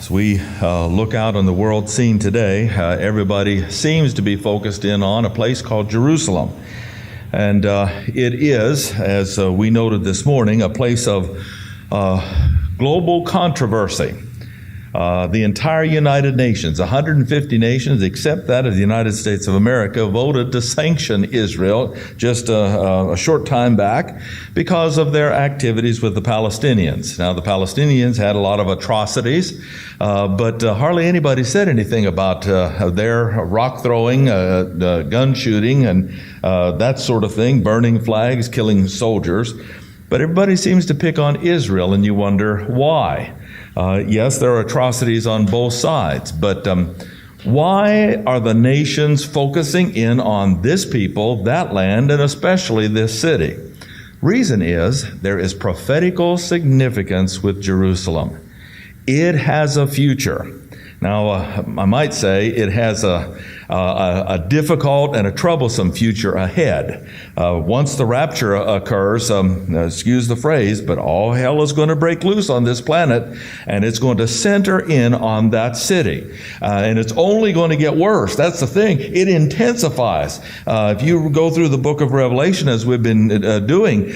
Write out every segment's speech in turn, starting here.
As we look out on the world scene today, everybody seems to be focused in on a place called Jerusalem. And it is, as we noted this morning, a place of global controversy. The entire United Nations, 150 nations, except that of the United States of America, voted to sanction Israel just a short time back because of their activities with the Palestinians. Now, the Palestinians had a lot of atrocities, but hardly anybody said anything about their rock throwing, gun shooting, and that sort of thing, burning flags, killing soldiers. But everybody seems to pick on Israel, and you wonder why. Yes, there are atrocities on both sides, but why are the nations focusing in on this people, that land, and especially this city? Reason is there is prophetical significance with Jerusalem. It has a future. Now, I might say it has a difficult and a troublesome future ahead. Once the rapture occurs, excuse the phrase, but all hell is going to break loose on this planet, and it's going to center in on that city. And it's only going to get worse. That's the thing. It intensifies. If you go through the book of Revelation, as we've been doing,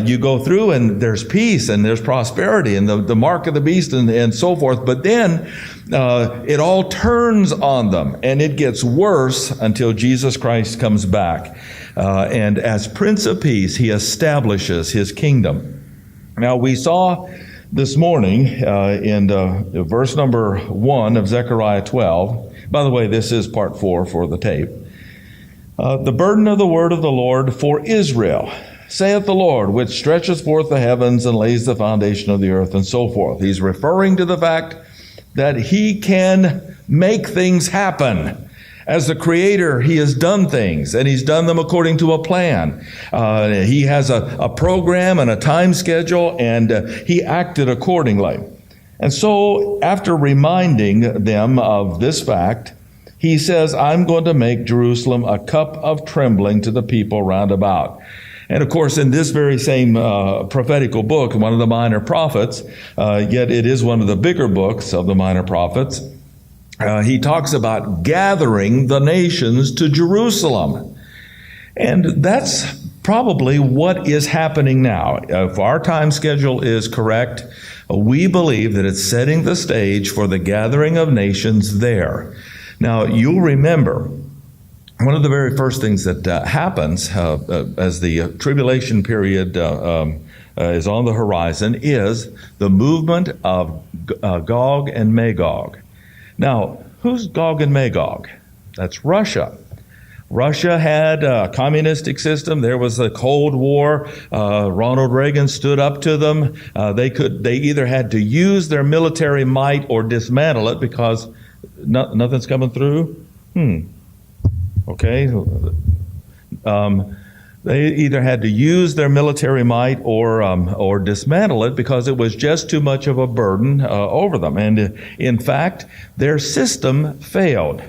you go through and there's peace and there's prosperity and the mark of the beast and so forth. But then it all turns on them, and it gets worse until Jesus Christ comes back. And as Prince of Peace, he establishes his kingdom. Now, we saw this morning in verse number 1 of Zechariah 12. By the way, this is part 4 for the tape. The burden of the word of the Lord for Israel, saith the Lord, which stretcheth forth the heavens and lays the foundation of the earth, and so forth. He's referring to the fact that he can make things happen. As the Creator, he has done things, and he's done them according to a plan. He has a program and a time schedule, and he acted accordingly. And so, after reminding them of this fact, he says, I'm going to make Jerusalem a cup of trembling to the people round about. And of course, in this very same prophetical book, one of the minor prophets, yet it is one of the bigger books of the minor prophets, he talks about gathering the nations to Jerusalem. And that's probably what is happening now. If our time schedule is correct, we believe that it's setting the stage for the gathering of nations there. Now, you'll remember, one of the very first things that happens as the tribulation period is on the horizon is the movement of Gog and Magog. Now, who's Gog and Magog? That's Russia. Russia had a communistic system. There was a Cold War. Ronald Reagan stood up to them. They either had to use their military might or dismantle it because nothing's coming through. Okay. They either had to use their military might or dismantle it because it was just too much of a burden over them. And in fact, their system failed.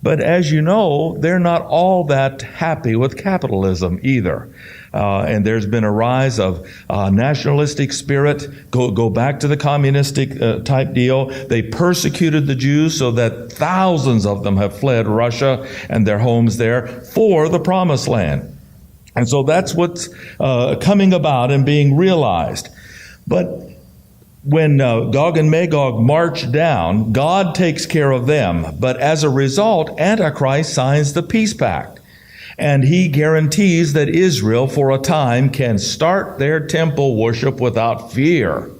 But as you know, they're not all that happy with capitalism either. And there's been a rise of nationalistic spirit. Go back to the communistic type deal. They persecuted the Jews so that thousands of them have fled Russia and their homes there for the Promised Land. And so that's what's coming about and being realized. But when Gog and Magog march down, God takes care of them. But as a result, Antichrist signs the peace pact. And he guarantees that Israel, for a time, can start their temple worship without fear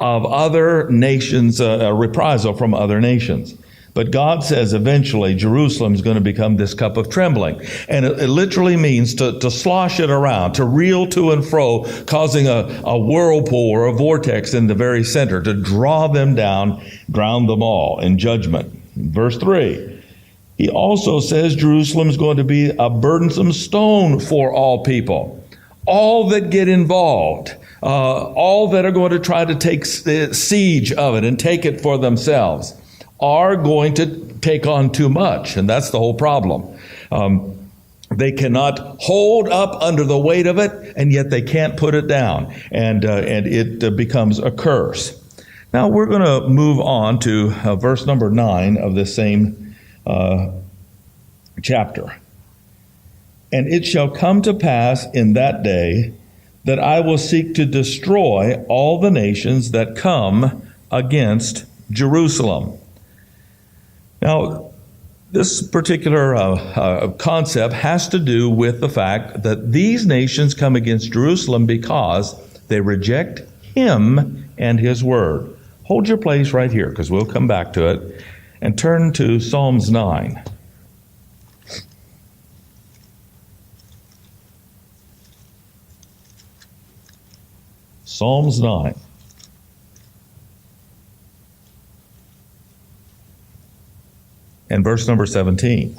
of other nations, reprisal from other nations. But God says eventually Jerusalem is going to become this cup of trembling. And it literally means to slosh it around, to reel to and fro, causing a whirlpool or a vortex in the very center, to draw them down, drown them all in judgment. Verse 3. He also says Jerusalem is going to be a burdensome stone for all people. All that get involved, all that are going to try to take siege of it and take it for themselves, are going to take on too much. And that's the whole problem. They cannot hold up under the weight of it, and yet they can't put it down. And it becomes a curse. Now we're going to move on to verse number 9 of this same chapter. And it shall come to pass in that day that I will seek to destroy all the nations that come against Jerusalem. Now, this particular concept has to do with the fact that these nations come against Jerusalem because they reject Him and His Word. Hold your place right here, because we'll come back to it, and turn to Psalms 9. Psalms 9. And verse number 17.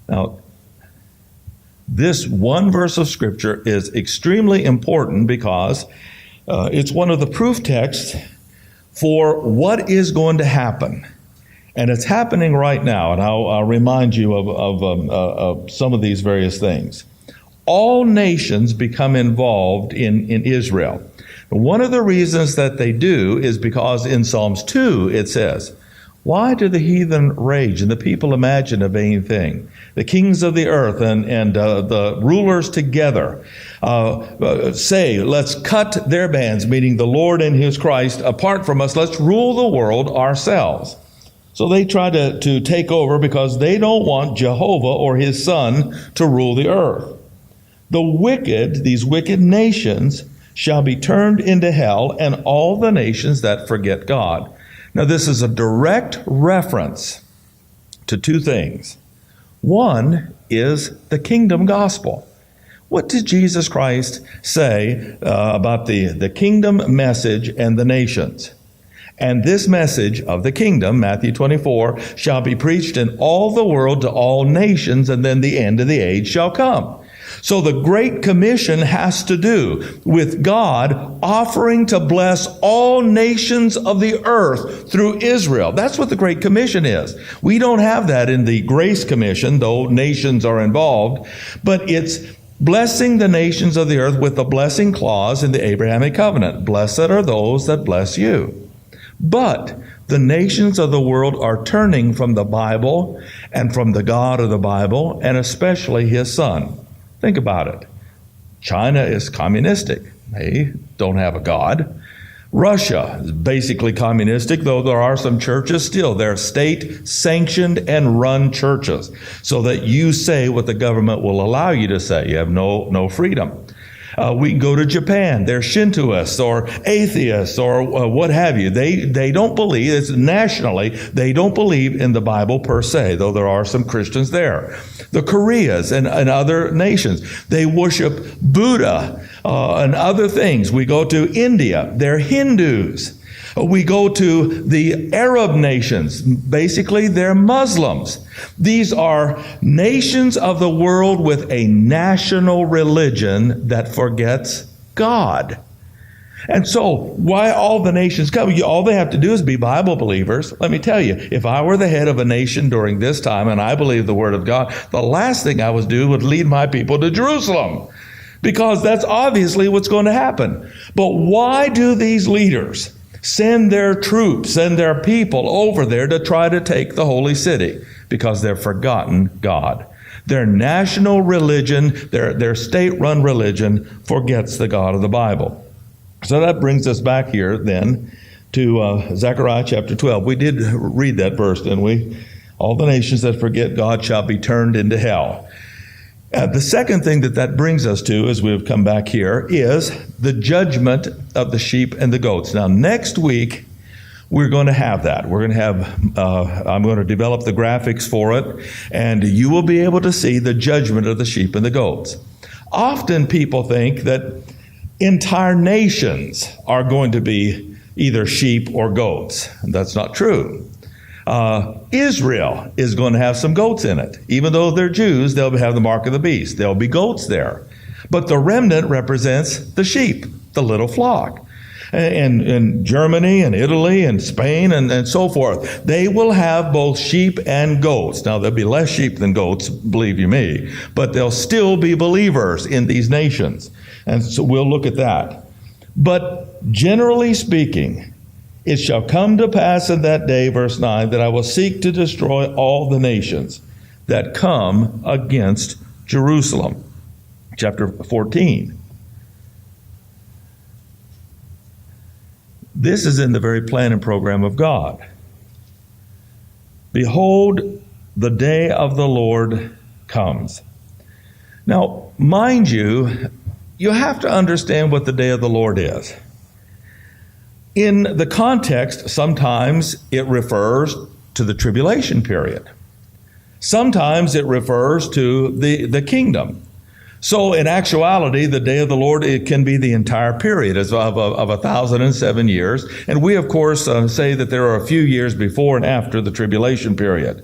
Now, this one verse of Scripture is extremely important because it's one of the proof texts for what is going to happen. And it's happening right now, and I'll remind you of some of these various things. All nations become involved in Israel. One of the reasons that they do is because in Psalms 2 it says, "Why do the heathen rage and the people imagine a vain thing? The kings of the earth and the rulers together say, let's cut their bands," meaning the Lord and His Christ, "apart from us, let's rule the world ourselves." So they try to take over because they don't want Jehovah or His Son to rule the earth. The wicked, these wicked nations, shall be turned into hell, and all the nations that forget God. Now, this is a direct reference to two things. One is the kingdom gospel. What did Jesus Christ say about the kingdom message and the nations? "And this message of the kingdom," Matthew 24, "shall be preached in all the world to all nations, and then the end of the age shall come." So the Great Commission has to do with God offering to bless all nations of the earth through Israel. That's what the Great Commission is. We don't have that in the Grace Commission, though nations are involved, but it's blessing the nations of the earth with the blessing clause in the Abrahamic covenant. "Blessed are those that bless you." But the nations of the world are turning from the Bible and from the God of the Bible, and especially His Son. Think about it. China is communistic. They don't have a God. Russia is basically communistic, though there are some churches still. They're state-sanctioned and run churches, so that you say what the government will allow you to say. You have no freedom. We can go to Japan. They're Shintoists or atheists or what have you. They don't believe, it's nationally, they don't believe in the Bible per se, though there are some Christians there. The Koreas and other nations, they worship Buddha and other things. We go to India. They're Hindus. We go to the Arab nations. Basically, they're Muslims. These are nations of the world with a national religion that forgets God. And so, why all the nations come? All they have to do is be Bible believers. Let me tell you, if I were the head of a nation during this time and I believed the Word of God, the last thing I would do would lead my people to Jerusalem, because that's obviously what's going to happen. But why do these leaders send their troops, send their people over there to try to take the holy city? Because they've forgotten God. Their national religion, their state-run religion, forgets the God of the Bible. So that brings us back here then to Zechariah chapter 12. We did read that verse, didn't we? All the nations that forget God shall be turned into hell. The second thing that brings us to, as we've come back here, is the judgment of the sheep and the goats. Now, next week, we're going to have that. We're going to have, I'm going to develop the graphics for it, and you will be able to see the judgment of the sheep and the goats. Often people think that entire nations are going to be either sheep or goats. That's not true. Israel is going to have some goats in it. Even though they're Jews, they'll have the mark of the beast. There'll be goats there. But the remnant represents the sheep, the little flock. In Germany and Italy and Spain and so forth, they will have both sheep and goats. Now, there'll be less sheep than goats, believe you me, but they'll still be believers in these nations. And so we'll look at that. But generally speaking, it shall come to pass in that day, verse 9, that I will seek to destroy all the nations that come against Jerusalem. Chapter 14. This is in the very plan and program of God. Behold, the day of the Lord comes. Now, mind you, you have to understand what the day of the Lord is. In the context, sometimes it refers to the tribulation period. Sometimes it refers to the kingdom. So in actuality, the day of the Lord, it can be the entire period of 1,007 years. And we, of course, say that there are a few years before and after the tribulation period.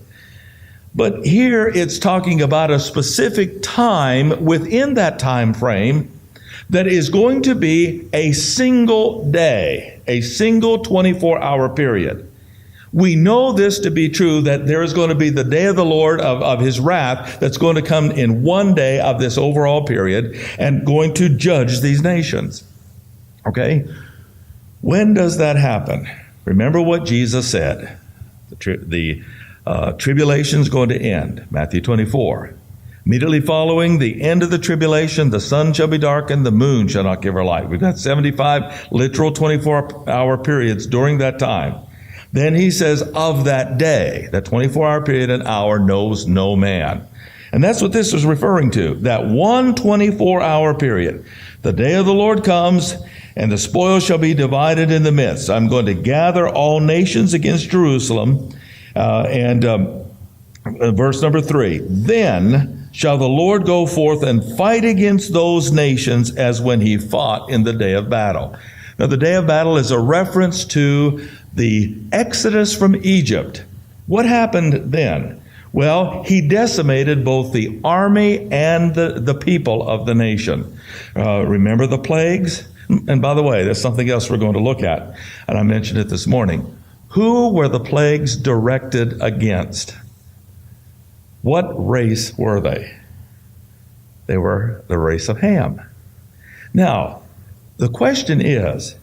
But here it's talking about a specific time within that time frame that is going to be a single day, a single 24-hour period. We know this to be true, that there is going to be the day of the Lord of his wrath that's going to come in one day of this overall period and going to judge these nations. Okay? When does that happen? Remember what Jesus said. The tribulation is going to end. Matthew 24. Immediately following the end of the tribulation, the sun shall be darkened, the moon shall not give her light. We've got 75 literal 24-hour periods during that time. Then he says, of that day, that 24-hour period, an hour knows no man. And that's what this is referring to, that one 24-hour period. The day of the Lord comes, and the spoil shall be divided in the midst. I'm going to gather all nations against Jerusalem. Verse number 3, then shall the Lord go forth and fight against those nations as when he fought in the day of battle. Now, the day of battle is a reference to the Exodus from Egypt. What happened then? Well, he decimated both the army and the people of the nation. Remember the plagues? And by the way, there's something else we're going to look at, and I mentioned it this morning. Who were the plagues directed against? What race were they? They were the race of Ham. Now, the question is,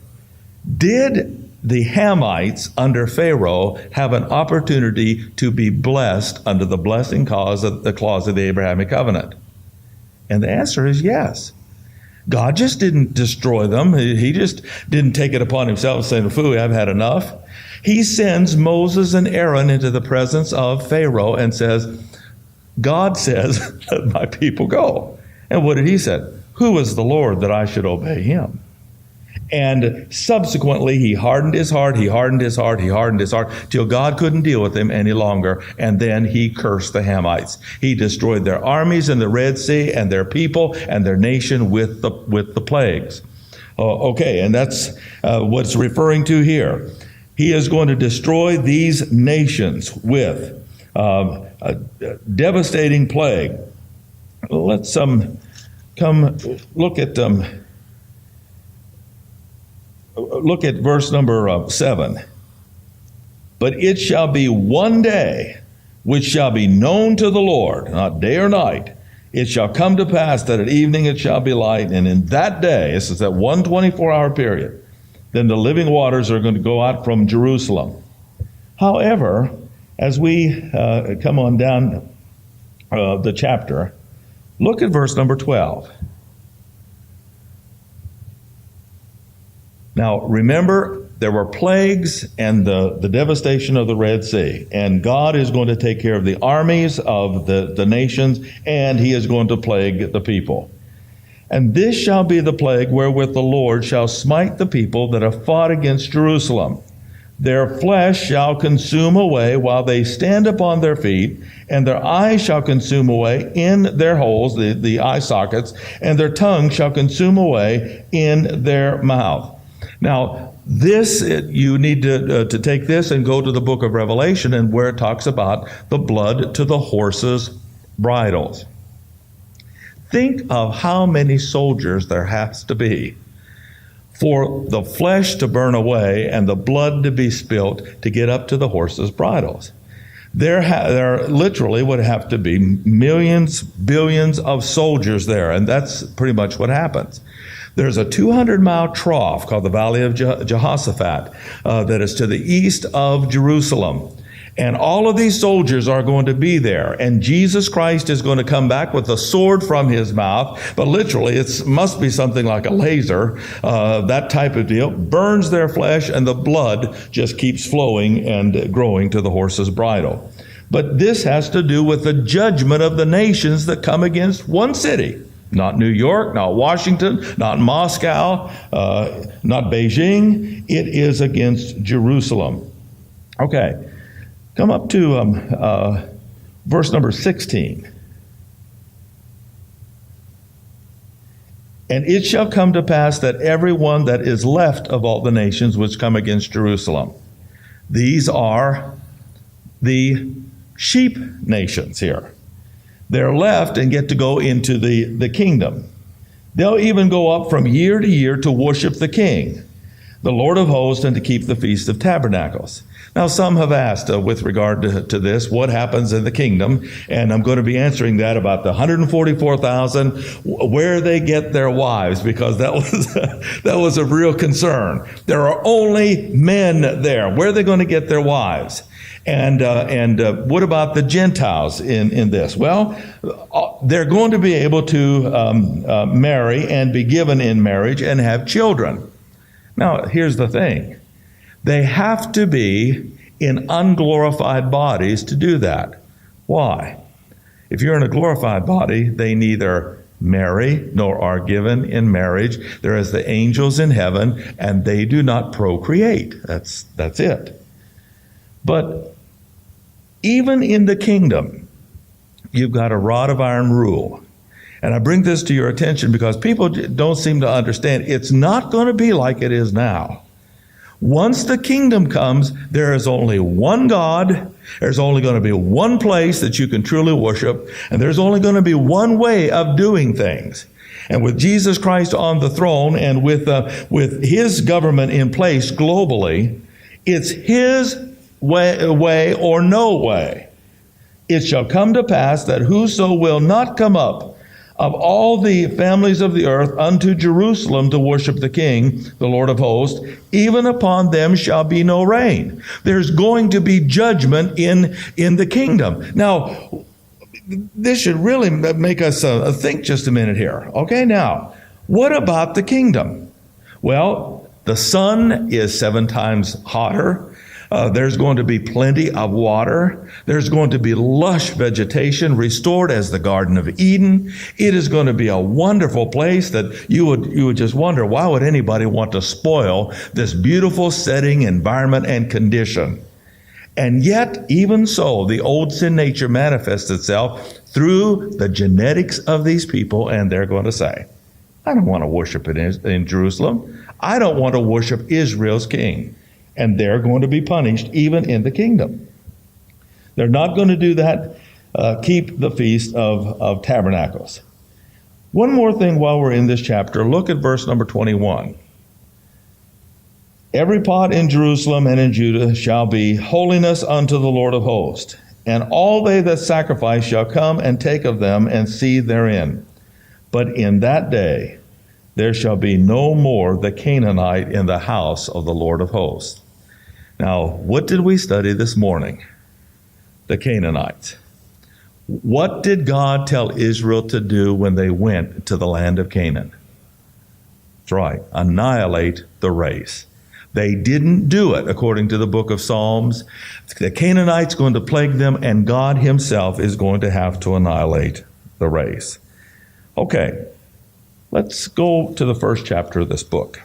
did the Hamites under Pharaoh have an opportunity to be blessed under the blessing clause of the Abrahamic covenant? And the answer is yes. God just didn't destroy them. He just didn't take it upon himself and say, "Phooey, I've had enough." He sends Moses and Aaron into the presence of Pharaoh and says, God says, let my people go. And what did he say? Who is the Lord that I should obey him? And subsequently, he hardened his heart, till God couldn't deal with him any longer. And then he cursed the Hamites. He destroyed their armies in the Red Sea and their people and their nation with the plagues. Okay, and that's what's referring to here. He is going to destroy these nations with a devastating plague. Let's come look at verse number 7. But it shall be one day which shall be known to the Lord, not day or night. It shall come to pass that at evening it shall be light, and in that day, this is that 124-hour period, then the living waters are going to go out from Jerusalem. However, as we come on down the chapter, look at verse number 12. Now, remember, there were plagues and the devastation of the Red Sea. And God is going to take care of the armies of the nations, and he is going to plague the people. And this shall be the plague wherewith the Lord shall smite the people that have fought against Jerusalem. Their flesh shall consume away while they stand upon their feet, and their eyes shall consume away in their holes, the eye sockets, and their tongue shall consume away in their mouth. Now, this, you need to take this and go to the book of Revelation, and where it talks about the blood to the horses' bridles. Think of how many soldiers there has to be for the flesh to burn away and the blood to be spilt to get up to the horses' bridles. There literally would have to be millions, billions of soldiers there, and that's pretty much what happens. There's a 200-mile trough called the Valley of Jehoshaphat that is to the east of Jerusalem. And all of these soldiers are going to be there. And Jesus Christ is going to come back with a sword from his mouth. But literally, it must be something like a laser, that type of deal. Burns their flesh, and the blood just keeps flowing and growing to the horse's bridle. But this has to do with the judgment of the nations that come against one city. Not New York, not Washington, not Moscow, not Beijing. It is against Jerusalem. Okay. Come up to verse number 16. And it shall come to pass that every one that is left of all the nations which come against Jerusalem. These are the sheep nations here. They're left and get to go into the kingdom. They'll even go up from year to year to worship the King, the Lord of hosts, and to keep the Feast of Tabernacles. Now, some have asked with regard to this, what happens in the kingdom? And I'm going to be answering that about the 144,000, where they get their wives, because that was a real concern. There are only men there. Where are they going to get their wives? And what about the Gentiles in this? Well, they're going to be able to marry and be given in marriage and have children. Now, here's the thing. They have to be in unglorified bodies to do that. Why? If you're in a glorified body, they neither marry nor are given in marriage. They're as the angels in heaven, and they do not procreate. That's it. But even in the kingdom, you've got a rod of iron rule. And I bring this to your attention because people don't seem to understand. It's not going to be like it is now. Once the kingdom comes, there is only one God. There's only going to be one place that you can truly worship. And there's only going to be one way of doing things. And with Jesus Christ on the throne and with his government in place globally, it's his way or no way. It shall come to pass that whoso will not come up of all the families of the earth unto Jerusalem to worship the King, the Lord of hosts, even upon them shall be no rain. There's going to be judgment in the kingdom. Now, this should really make us think just a minute here. Okay, now, what about the kingdom? Well, the sun is 7 times hotter. There's going to be plenty of water. There's going to be lush vegetation restored as the Garden of Eden. It is going to be a wonderful place that you would just wonder, why would anybody want to spoil this beautiful setting, environment, and condition? And yet, even so, the old sin nature manifests itself through the genetics of these people, and they're going to say, I don't want to worship in Jerusalem. I don't want to worship Israel's king. And they're going to be punished even in the kingdom. They're not going to do that, keep the Feast of Tabernacles. One more thing while we're in this chapter, look at verse number 21. Every pot in Jerusalem and in Judah shall be holiness unto the Lord of hosts, and all they that sacrifice shall come and take of them and seethe therein. But in that day there shall be no more the Canaanite in the house of the Lord of hosts. Now, what did we study this morning? The Canaanites. What did God tell Israel to do when they went to the land of Canaan? That's right, annihilate the race. They didn't do it, according to the book of Psalms. The Canaanites going to plague them, and God himself is going to have to annihilate the race. Okay, let's go to the first chapter of this book.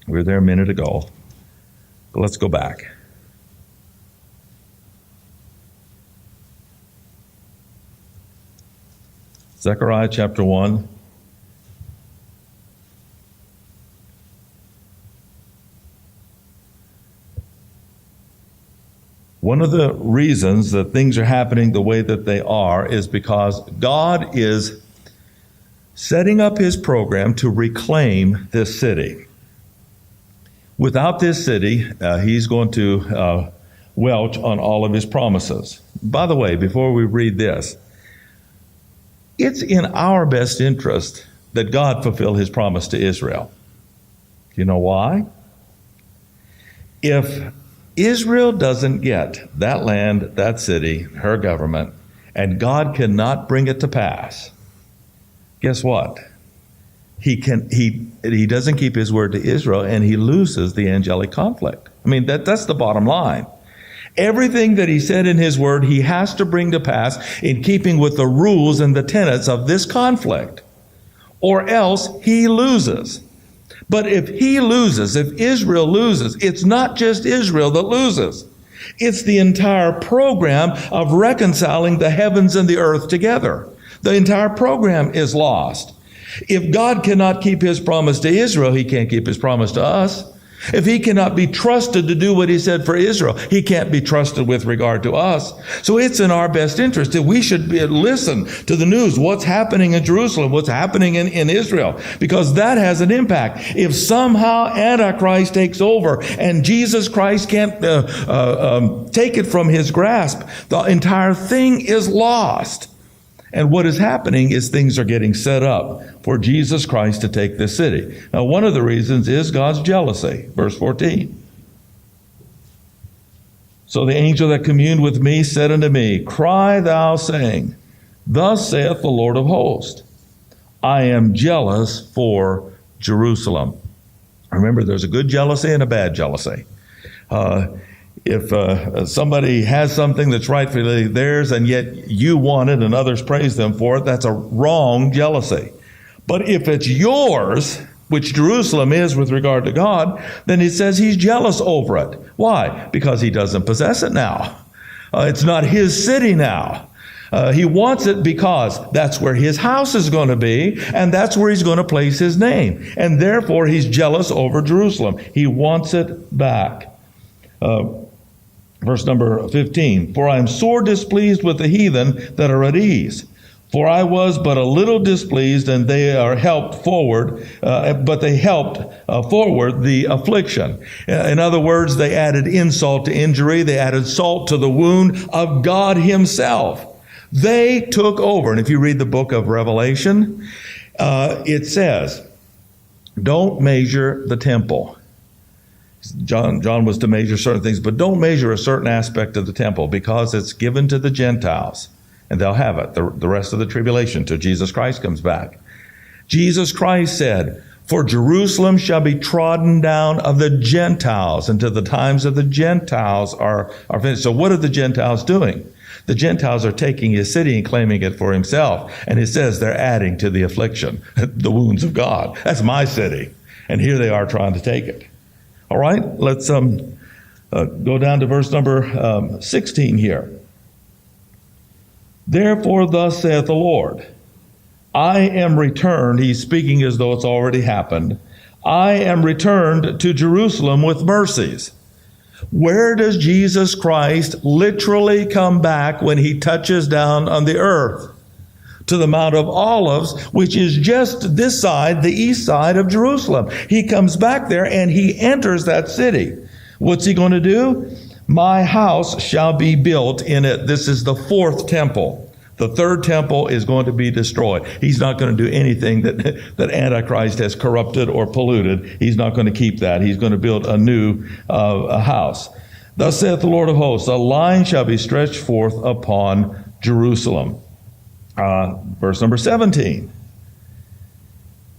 We were there a minute ago, but let's go back. Zechariah chapter 1. One of the reasons that things are happening the way that they are is because God is setting up his program to reclaim this city. Without this city, he's going to welch on all of his promises. By the way, before we read this, it's in our best interest that God fulfill his promise to Israel. Do you know why? If Israel doesn't get that land, that city, her government, and God cannot bring it to pass, guess what? He doesn't keep his word to Israel, and he loses the angelic conflict. I mean, that's the bottom line. Everything that he said in his word, he has to bring to pass in keeping with the rules and the tenets of this conflict, or else he loses. But if he loses, if Israel loses, it's not just Israel that loses. It's the entire program of reconciling the heavens and the earth together. The entire program is lost. If God cannot keep his promise to Israel, he can't keep his promise to us. If he cannot be trusted to do what he said for Israel, he can't be trusted with regard to us. So it's in our best interest that we should listen to the news, what's happening in Jerusalem, what's happening in Israel, because that has an impact. If somehow Antichrist takes over and Jesus Christ can't take it from his grasp, the entire thing is lost. And what is happening is things are getting set up for Jesus Christ to take this city. Now, one of the reasons is God's jealousy. Verse 14. So the angel that communed with me said unto me, Cry thou, saying, Thus saith the Lord of hosts, I am jealous for Jerusalem. Remember, there's a good jealousy and a bad jealousy. If somebody has something that's rightfully theirs and yet you want it and others praise them for it, that's a wrong jealousy. But if it's yours, which Jerusalem is with regard to God, then he says he's jealous over it. Why? Because he doesn't possess it now. It's not his city now. He wants it because that's where his house is going to be, and that's where he's going to place his name. And therefore, he's jealous over Jerusalem. He wants it back. Verse number 15, For I am sore displeased with the heathen that are at ease. For I was but a little displeased, and they are helped forward, but they helped forward the affliction. In other words, they added insult to injury. They added salt to the wound of God himself. They took over. And if you read the book of Revelation, it says, don't measure the temple. John was to measure certain things, but don't measure a certain aspect of the temple because it's given to the Gentiles, and they'll have it the rest of the tribulation till Jesus Christ comes back. Jesus Christ said, For Jerusalem shall be trodden down of the Gentiles until the times of the Gentiles are finished. So what are the Gentiles doing? The Gentiles are taking his city and claiming it for himself. And it says they're adding to the affliction, the wounds of God. That's my city. And here they are trying to take it. All right, let's go down to verse number 16 here. Therefore, thus saith the Lord, I am returned. He's speaking as though it's already happened. I am returned to Jerusalem with mercies. Where does Jesus Christ literally come back when he touches down on the earth? To the Mount of Olives, which is just this side, the east side of Jerusalem. He comes back there and he enters that city. What's he going to do? My house shall be built in it. This is the fourth temple. The third temple is going to be destroyed. He's not going to do anything that Antichrist has corrupted or polluted. He's not going to keep that. He's going to build a new house. Thus saith the Lord of hosts, a line shall be stretched forth upon Jerusalem. Verse number 17.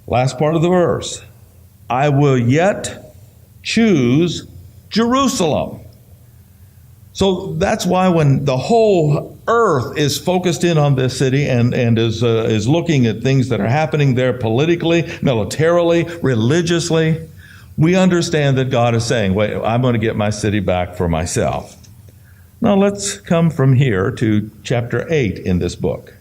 Last part of the verse. I will yet choose Jerusalem. So that's why when the whole earth is focused in on this city and is looking at things that are happening there politically, militarily, religiously, we understand that God is saying, wait, I'm going to get my city back for myself. Now let's come from here to chapter 8 in this book.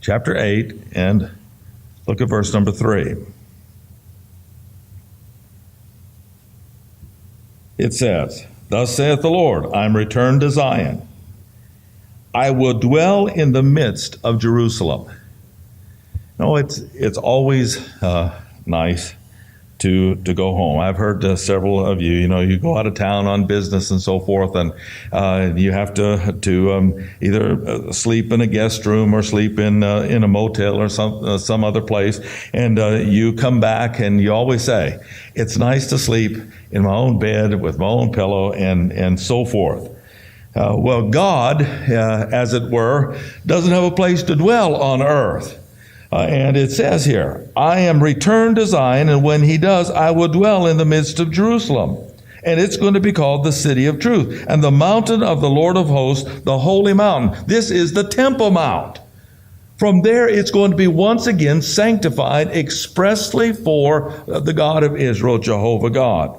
Chapter 8, and look at verse number 3. It says, Thus saith the Lord, I am returned to Zion, I will dwell in the midst of Jerusalem. No, it's always nice to go home. I've heard several of you, you go out of town on business and so forth, and you have to either sleep in a guest room or sleep in a motel or some other place, and you come back and you always say, it's nice to sleep in my own bed with my own pillow and so forth. Well, God, as it were, doesn't have a place to dwell on earth. And it says here, I am returned to Zion, and when he does, I will dwell in the midst of Jerusalem. And it's going to be called the city of truth, and the mountain of the Lord of hosts, the holy mountain. This is the Temple Mount. From there, it's going to be once again sanctified expressly for the God of Israel, Jehovah God.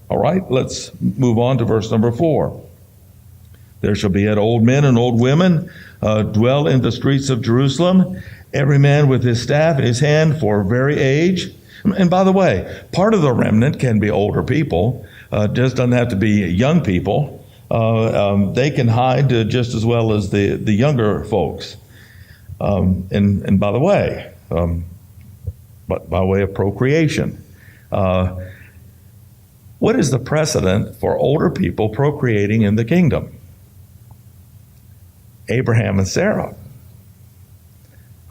All right, let's move on to verse number 4. There shall be yet old men and old women dwell in the streets of Jerusalem, every man with his staff in his hand for very age. And by the way, part of the remnant can be older people. Just doesn't have to be young people. They can hide just as well as the younger folks. And by the way, but by way of procreation, what is the precedent for older people procreating in the kingdom? Abraham and Sarah.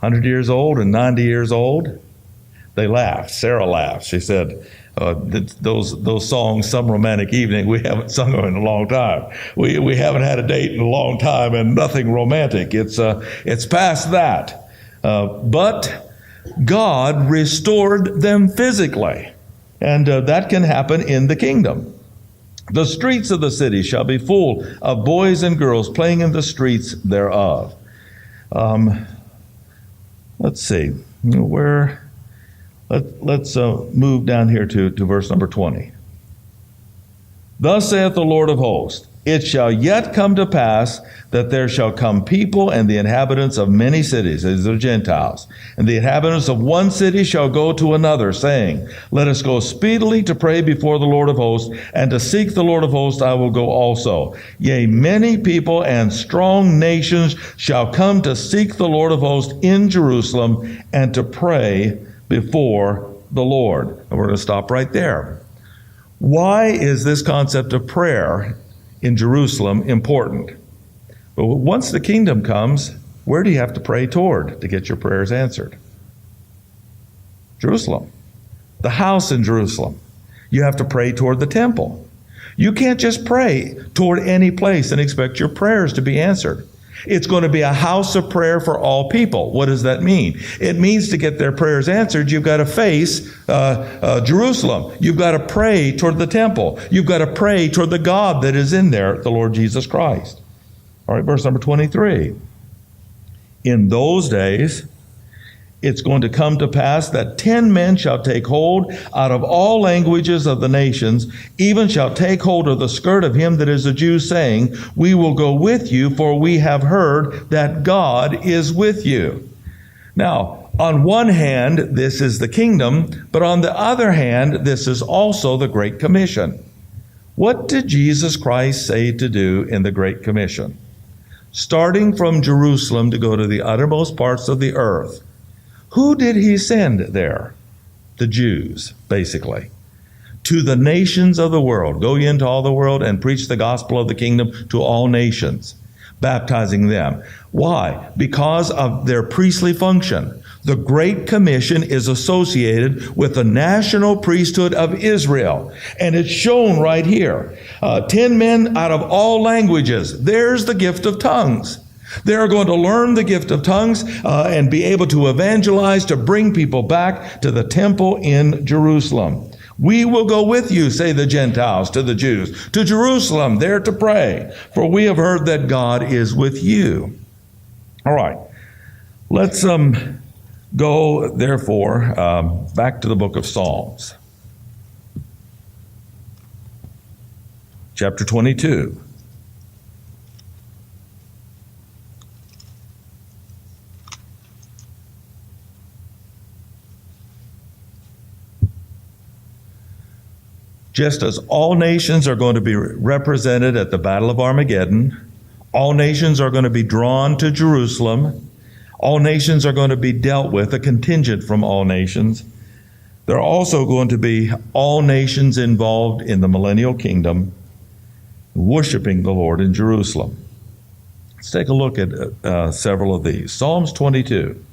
100 years old and 90 years old, they laughed. Sarah laughed. She said, those songs, Some Romantic Evening, we haven't sung them in a long time. We haven't had a date in a long time, and nothing romantic. It's past that. But God restored them physically, and that can happen in the kingdom. The streets of the city shall be full of boys and girls playing in the streets thereof. Let's see, let's move down here to verse number 20. Thus saith the Lord of hosts, it shall yet come to pass that there shall come people and the inhabitants of many cities, these are Gentiles, and the inhabitants of one city shall go to another, saying, let us go speedily to pray before the Lord of hosts, and to seek the Lord of hosts I will go also. Yea, many people and strong nations shall come to seek the Lord of hosts in Jerusalem, and to pray before the Lord. And we're going to stop right there. Why is this concept of prayer in Jerusalem important? But once the kingdom comes, where do you have to pray toward to get your prayers answered? Jerusalem. The house in Jerusalem. You have to pray toward the temple. You can't just pray toward any place and expect your prayers to be answered. It's going to be a house of prayer for all people. What does that mean? It means to get their prayers answered, you've got to face Jerusalem. You've got to pray toward the temple. You've got to pray toward the God that is in there, the Lord Jesus Christ. All right, verse number 23. In those days, it's going to come to pass that 10 men shall take hold out of all languages of the nations, even shall take hold of the skirt of him that is a Jew, saying, we will go with you, for we have heard that God is with you. Now, on one hand, this is the kingdom, but on the other hand, this is also the Great Commission. What did Jesus Christ say to do in the Great Commission? Starting from Jerusalem to go to the uttermost parts of the earth. Who did he send there? The Jews, basically. To the nations of the world. Go ye into all the world and preach the gospel of the kingdom to all nations, baptizing them. Why? Because of their priestly function. The Great Commission is associated with the national priesthood of Israel. And it's shown right here. 10 men out of all languages. There's the gift of tongues. They're going to learn the gift of tongues and be able to evangelize, to bring people back to the temple in Jerusalem. We will go with you, say the Gentiles to the Jews, to Jerusalem, there to pray, for we have heard that God is with you. All right, let's go, therefore, back to the book of Psalms. Chapter 22. Just as all nations are going to be represented at the Battle of Armageddon, All nations are going to be drawn to Jerusalem. All nations are going to be dealt with, a contingent from all nations. There are also going to be all nations involved in the millennial kingdom, worshiping the Lord in Jerusalem. Let's take a look at several of these. Psalms 22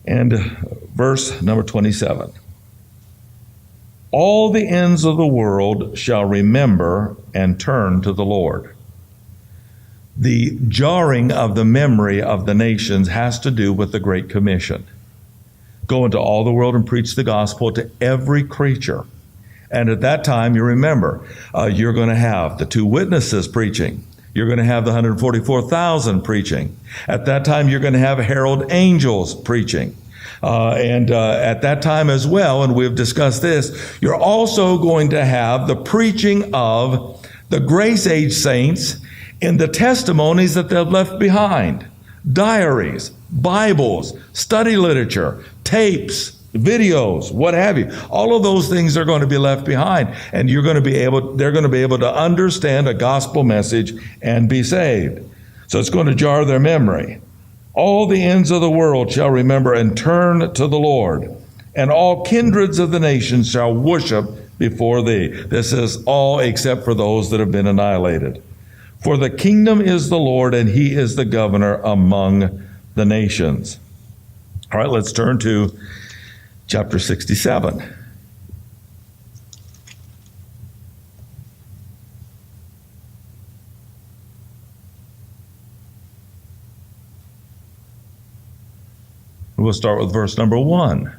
and verse number 27. All the ends of the world shall remember and turn to the Lord. The jarring of the memory of the nations has to do with the Great Commission. Go into all the world and preach the gospel to every creature. And at that time, you remember, you're going to have the 2 witnesses preaching. You're going to have the 144,000 preaching. At that time, you're going to have herald angels preaching. At that time as well, and we've discussed this, you're also going to have the preaching of the grace age saints in the testimonies that they've left behind. Diaries, Bibles, study literature, tapes, videos, what have you. All of those things are going to be left behind, and they're going to be able to understand a gospel message and be saved. So it's going to jar their memory. All the ends of the world shall remember and turn to the Lord, and all kindreds of the nations shall worship before thee. This is all except for those that have been annihilated. For the kingdom is the Lord, and he is the governor among the nations. All right, let's turn to chapter 67. We'll start with verse number 1.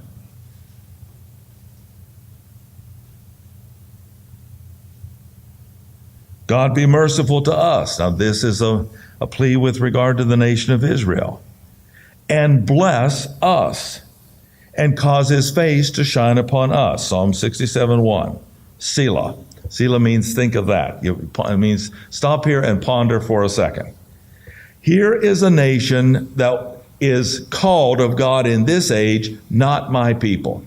God be merciful to us. Now this is a plea with regard to the nation of Israel. And bless us, and cause his face to shine upon us. Psalm 67:1. Selah. Selah means think of that. It means stop here and ponder for a second. Here is a nation that is called of God in this age, not my people.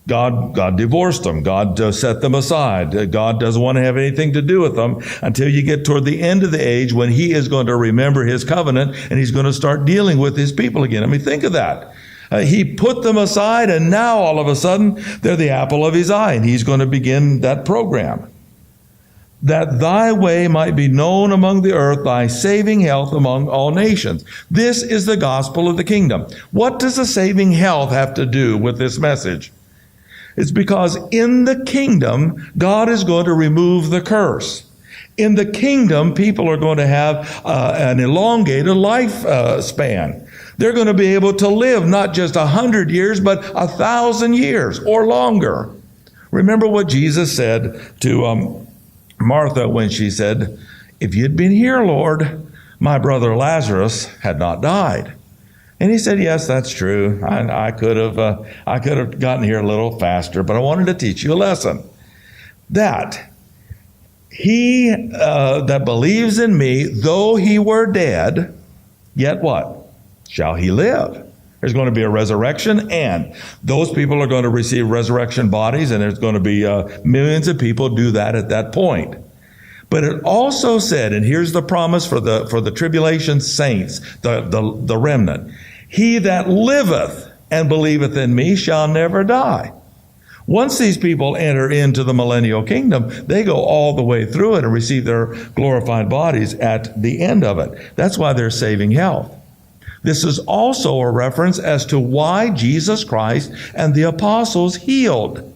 God divorced them. God set them aside. God doesn't want to have anything to do with them until you get toward the end of the age, when he is going to remember his covenant and he's going to start dealing with his people again. I mean, think of that. He put them aside, and now all of a sudden they're the apple of his eye, and he's going to begin that program. That thy way might be known among the earth, thy saving health among all nations. This is the gospel of the kingdom. What does the saving health have to do with this message? It's because in the kingdom, God is going to remove the curse. In the kingdom, people are going to have an elongated life span. They're going to be able to live not just 100 years, but 1,000 years or longer. Remember what Jesus said to Martha when she said, "If you'd been here, Lord, my brother Lazarus had not died." And he said, "Yes, that's true. I could have gotten here a little faster, but I wanted to teach you a lesson. That he that believes in me, though he were dead, yet what? Shall he live?" There's going to be a resurrection, and those people are going to receive resurrection bodies, and there's going to be millions of people do that at that point. But it also said, and here's the promise for the tribulation saints, the remnant, he that liveth and believeth in me shall never die. Once these people enter into the millennial kingdom, they go all the way through it and receive their glorified bodies at the end of it. That's why they're saving health. This is also a reference as to why Jesus Christ and the apostles healed.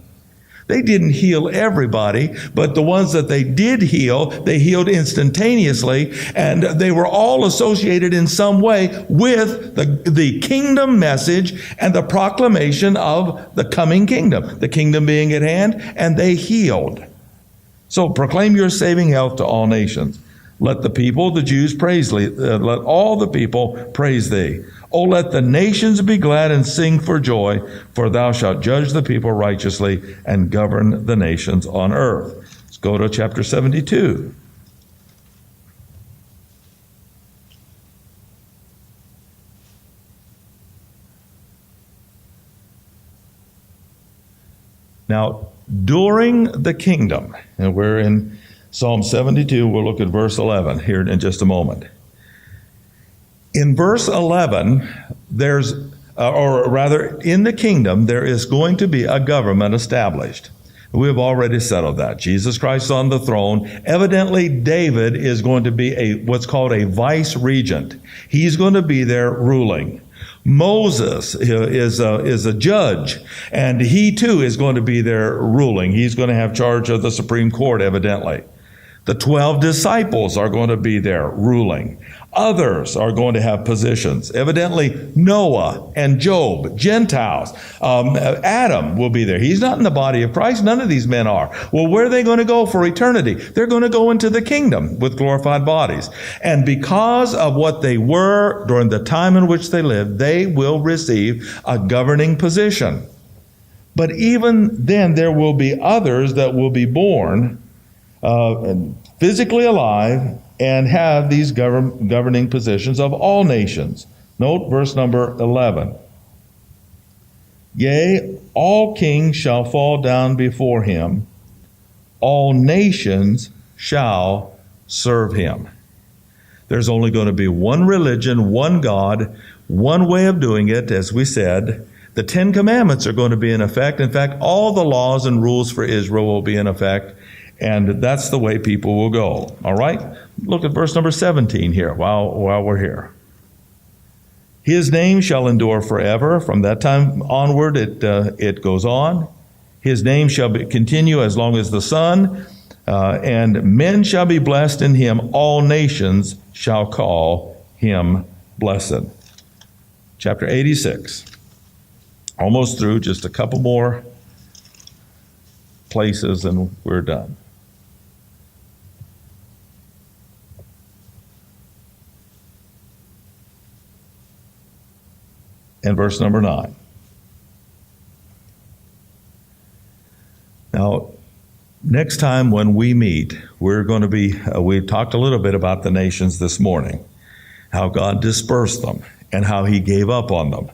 They didn't heal everybody, but the ones that they did heal, they healed instantaneously, and they were all associated in some way with the kingdom message and the proclamation of the coming kingdom, the kingdom being at hand, and they healed. So proclaim your saving health to all nations. Let the people, the Jews, praise thee. Let all the people praise thee. Oh, let the nations be glad and sing for joy, for thou shalt judge the people righteously and govern the nations on earth. Let's go to chapter 72. Now, during the kingdom, and we're in Psalm 72, we'll look at verse 11 here in just a moment. In verse 11, in the kingdom, there is going to be a government established. We have already settled that. Jesus Christ on the throne. Evidently, David is going to be what's called a vice regent. He's going to be there ruling. Moses is a judge, and he too is going to be there ruling. He's going to have charge of the Supreme Court, evidently. The 12 disciples are going to be there ruling. Others are going to have positions. Evidently, Noah and Job, Gentiles. Adam will be there. He's not in the body of Christ. None of these men are. Well, where are they going to go for eternity? They're going to go into the kingdom with glorified bodies. And because of what they were during the time in which they lived, they will receive a governing position. But even then, there will be others that will be born physically alive and have these governing positions of all nations. Note verse number 11. Yea, all kings shall fall down before him. All nations shall serve him. There's only going to be one religion, one God, one way of doing it, as we said. The 10 Commandments are going to be in effect. In fact, all the laws and rules for Israel will be in effect. And that's the way people will go. All right? Look at verse number 17 here while we're here. His name shall endure forever. From that time onward, it goes on. His name shall continue as long as the sun, and men shall be blessed in him. All nations shall call him blessed. Chapter 86. Almost through, just a couple more places and we're done. And verse number 9. Now, next time when we meet, we're going to be, we talked a little bit about the nations this morning, how God dispersed them and how he gave up on them.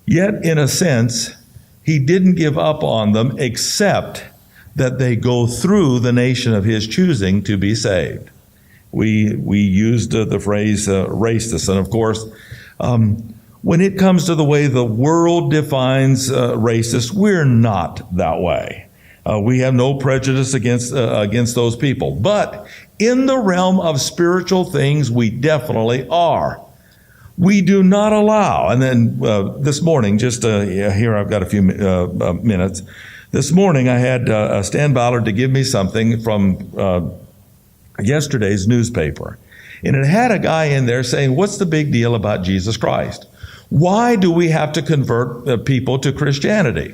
Yet, in a sense, he didn't give up on them except that they go through the nation of his choosing to be saved. We used the phrase racist, and of course, when it comes to the way the world defines racist, we're not that way. We have no prejudice against those people. But in the realm of spiritual things, we definitely are. We do not allow, and then this morning, just here I've got a few minutes. This morning I had Stan Ballard to give me something from yesterday's newspaper. And it had a guy in there saying, what's the big deal about Jesus Christ? Why do we have to convert people to Christianity?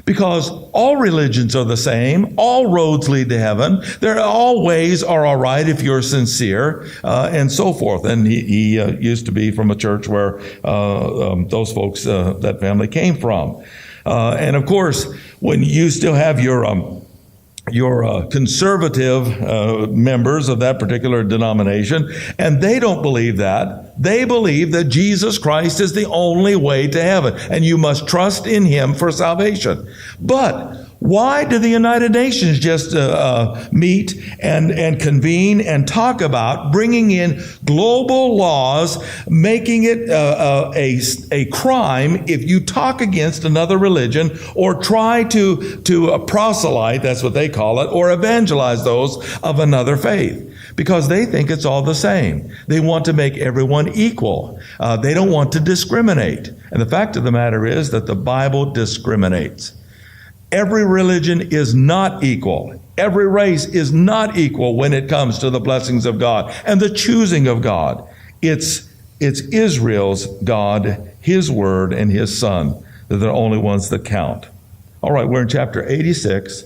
Because all religions are the same. All roads lead to heaven. All ways are all right if you're sincere, and so forth. And he used to be from a church where those folks, that family came from. And of course, when you still have your conservative members of that particular denomination, and they don't believe that. They believe that Jesus Christ is the only way to heaven, and you must trust in him for salvation. But why do the United Nations just meet and convene and talk about bringing in global laws, making it a crime if you talk against another religion or try to proselyte, that's what they call it, or evangelize those of another faith? Because they think it's all the same. They want to make everyone equal. They don't want to discriminate. And the fact of the matter is that the Bible discriminates. Every religion is not equal. Every race is not equal when it comes to the blessings of God and the choosing of God. It's Israel's God, his word, and his son. They're the only ones that count. All right, we're in chapter 86,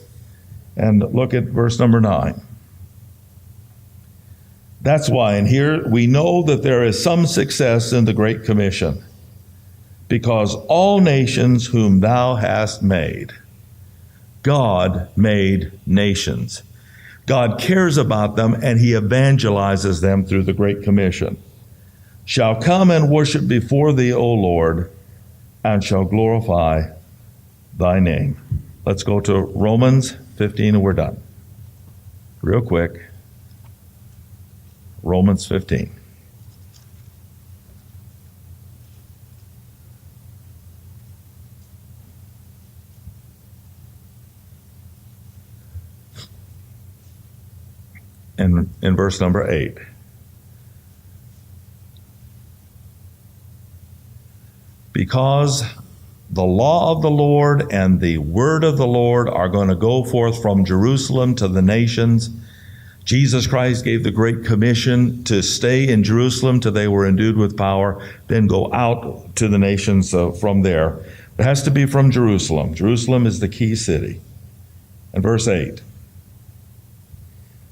and look at verse number 9. That's why in here we know that there is some success in the Great Commission, because all nations whom thou hast made. God made nations. God cares about them, and he evangelizes them through the Great Commission. Shall come and worship before thee, O Lord, and shall glorify thy name. Let's go to Romans 15 and we're done. real quick, Romans 15. And in verse number 8. Because the law of the Lord and the word of the Lord are going to go forth from Jerusalem to the nations. Jesus Christ gave the Great Commission to stay in Jerusalem till they were endued with power, then go out to the nations from there. It has to be from Jerusalem. Jerusalem is the key city. And verse 8.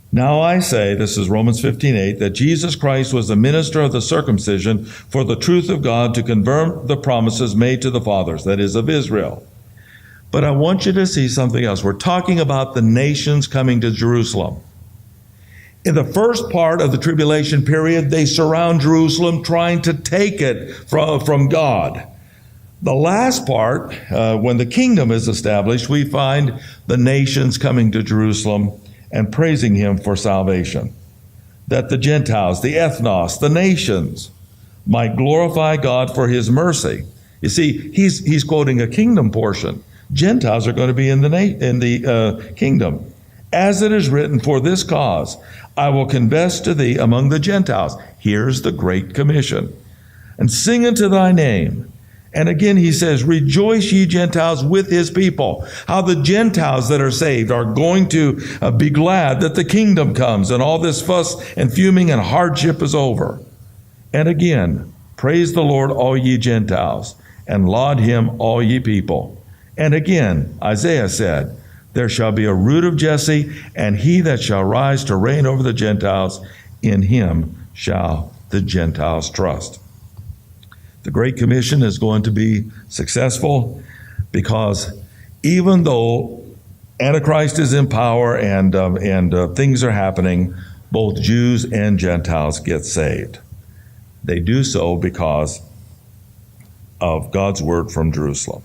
Now I say, this is Romans 15:8, that Jesus Christ was the minister of the circumcision for the truth of God to confirm the promises made to the fathers, that is, of Israel. But I want you to see something else. We're talking about the nations coming to Jerusalem. In the first part of the tribulation period, they surround Jerusalem trying to take it from God. The last part, when the kingdom is established, we find the nations coming to Jerusalem and praising him for salvation, that the Gentiles, the ethnos, the nations, might glorify God for his mercy. You see, he's quoting a kingdom portion. Gentiles are going to be in the kingdom. As it is written, for this cause, I will confess to thee among the Gentiles. Here's the Great Commission. And sing unto thy name. And again, he says, rejoice ye Gentiles with his people. How the Gentiles that are saved are going to be glad that the kingdom comes and all this fuss and fuming and hardship is over. And again, praise the Lord, all ye Gentiles, and laud him, all ye people. And again, Isaiah said, there shall be a root of Jesse, and he that shall rise to reign over the Gentiles, in him shall the Gentiles trust. The Great Commission is going to be successful because even though Antichrist is in power and things are happening, both Jews and Gentiles get saved. They do so because of God's word from Jerusalem.